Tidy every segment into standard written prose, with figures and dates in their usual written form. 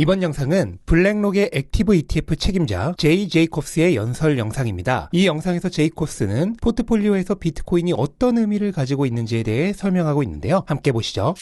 이번 영상은 블랙록의 액티브 ETF 책임자 제이 제이콥스의 연설 영상입니다. 이 영상에서 제이콥스는 포트폴리오에서 비트코인이 어떤 의미를 가지고 있는지에 대해 설명하고 있는데요. 함께 보시죠.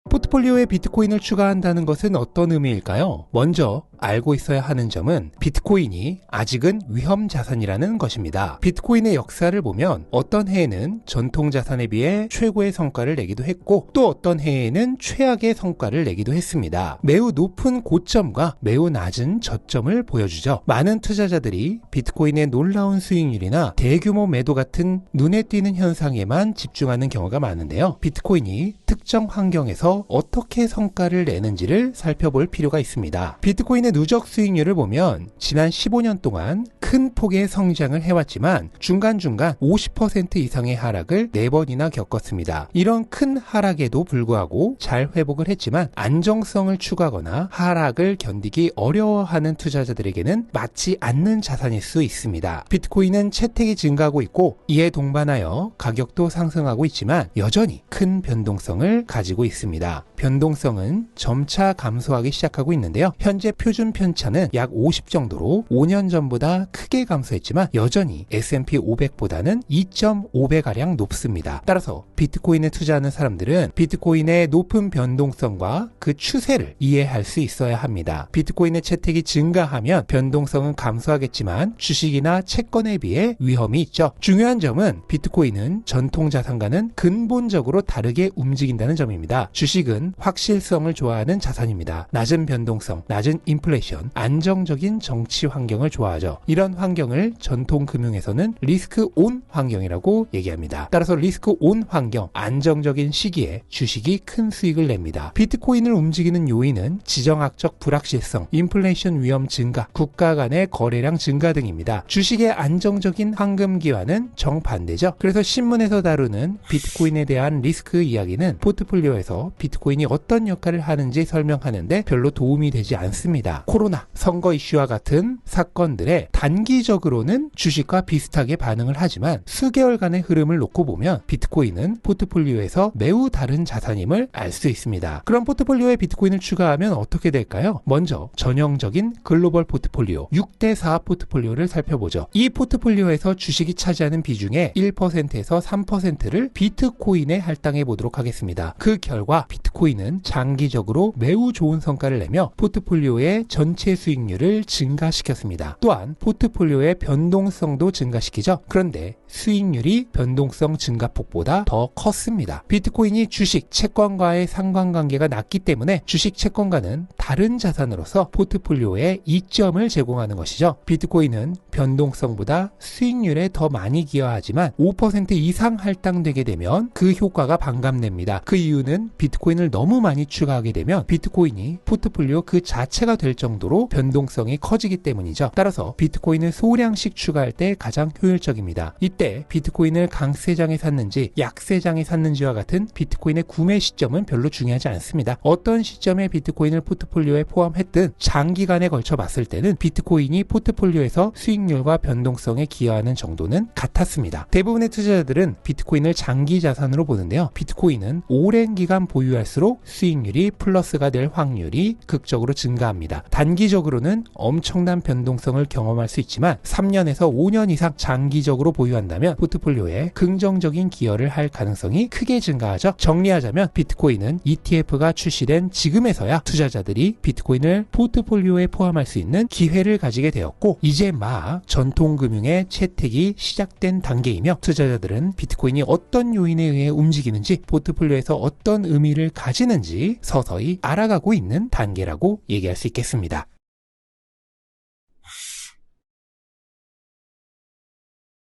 포트폴리오에 비트코인을 추가한다는 것은 어떤 의미일까요? 먼저 알고 있어야 하는 점은 비트코인이 아직은 위험 자산이라는 것입니다. 비트코인의 역사를 보면 어떤 해에는 전통 자산에 비해 최고의 성과를 내기도 했고 또 어떤 해에는 최악의 성과를 내기도 했습니다. 매우 높은 고점과 매우 낮은 저점을 보여주죠. 많은 투자자들이 비트코인의 놀라운 수익률이나 대규모 매도 같은 눈에 띄는 현상에만 집중하는 경우가 많은데요. 비트코인이 특정 환경에서 어떻게 성과를 내는지를 살펴볼 필요가 있습니다. 비트코인의 누적 수익률을 보면 지난 15년 동안 큰 폭의 성장을 해왔지만 중간중간 50% 이상의 하락을 4번이나 겪었습니다. 이런 큰 하락에도 불구하고 잘 회복을 했지만 안정성을 추구하거나 하락을 견디기 어려워하는 투자자들에게는 맞지 않는 자산일 수 있습니다. 비트코인은 채택이 증가하고 있고 이에 동반하여 가격도 상승하고 있지만 여전히 큰 변동성을 가지고 있습니다. 변동성은 점차 감소하기 시작하고 있는데요. 현재 표준 편차는 약 50 정도로 5년 전보다 크게 감소했지만 여전히 S&P 500보다는 2.5배가량 높습니다. 따라서 비트코인에 투자하는 사람들은 비트코인의 높은 변동성과 그 추세를 이해할 수 있어야 합니다. 비트코인의 채택이 증가하면 변동성은 감소하겠지만 주식이나 채권에 비해 위험이 있죠. 중요한 점은 비트코인은 전통 자산과는 근본적으로 다르게 움직인다는 점입니다. 주식은 확실성을 좋아하는 자산입니다. 낮은 변동성, 낮은 인플레이션, 안정적인 정치 환경을 좋아하죠. 이런 환경을 전통 금융에서는 리스크 온 환경이라고 얘기합니다. 따라서 리스크 온 환경, 안정적인 시기에 주식이 큰 수익을 냅니다. 비트코인을 움직이는 요인은 지정학적 불확실성, 인플레이션 위험 증가, 국가 간의 거래량 증가 등입니다. 주식의 안정적인 황금 기화는 정반대죠. 그래서 신문에서 다루는 비트코인에 대한 리스크 이야기는 포트폴리오에서 비트코인이 어떤 역할을 하는지 설명하는데 별로 도움이 되지 않습니다. 코로나, 선거 이슈와 같은 사건들에 단기적으로는 주식과 비슷하게 반응을 하지만 수개월간의 흐름을 놓고 보면 비트코인은 포트폴리오에서 매우 다른 자산임을 알 수 있습니다. 그럼 포트폴리오에 비트코인을 추가하면 어떻게 될까요? 먼저 전형적인 글로벌 포트폴리오 6대4 포트폴리오를 살펴보죠. 이 포트폴리오에서 주식이 차지하는 비중의 1%에서 3%를 비트코인에 할당해 보도록 하겠습니다. 그 결과 비트코인은 장기적으로 매우 좋은 성과를 내며 포트폴리오의 전체 수익률을 증가시켰습니다. 또한 포트폴리오의 변동성도 증가시키죠. 그런데 수익률이 변동성 증가폭보다 더 컸습니다. 비트코인이 주식, 채권과의 상관관계가 낮기 때문에 주식, 채권과는 다른 자산으로서 포트폴리오에 이점을 제공하는 것이죠. 비트코인은 변동성보다 수익률에 더 많이 기여하지만 5% 이상 할당되게 되면 그 효과가 반감됩니다. 그 이유는 비트코인을 너무 많이 추가하게 되면 비트코인이 포트폴리오 그 자체가 될 정도로 변동성이 커지기 때문이죠. 따라서 비트코인을 소량씩 추가할 때 가장 효율적입니다. 이때 비트코인을 강세장에 샀는지 약세장에 샀는지와 같은 비트코인의 구매 시점은 별로 중요하지 않습니다. 어떤 시점에 비트코인을 포트폴리오에 포함했든 장기간에 걸쳐 봤을 때는 비트코인이 포트폴리오에서 수익률과 변동성에 기여하는 정도는 같았습니다. 대부분의 투자자들은 비트코인을 장기 자산으로 보는데요. 비트코인은 오랜 기간 보유할수록 수익률이 플러스가 될 확률이 극적으로 증가합니다. 단기적으로는 엄청난 변동성을 경험할 수 있지만 3년에서 5년 이상 장기적으로 보유한다면 포트폴리오에 긍정적인 기여를 할 가능성이 크게 증가하죠. 정리하자면 비트코인은 ETF가 출시된 지금에서야 투자자들이 비트코인을 포트폴리오에 포함할 수 있는 기회를 가지게 되었고 이제 막 전통금융의 채택이 시작된 단계이며 투자자들은 비트코인이 어떤 요인에 의해 움직이는지 포트폴리오에서 어떤 의미를 가지는지 서서히 알아가고 있는 단계라고 얘기할 수 있겠습니다.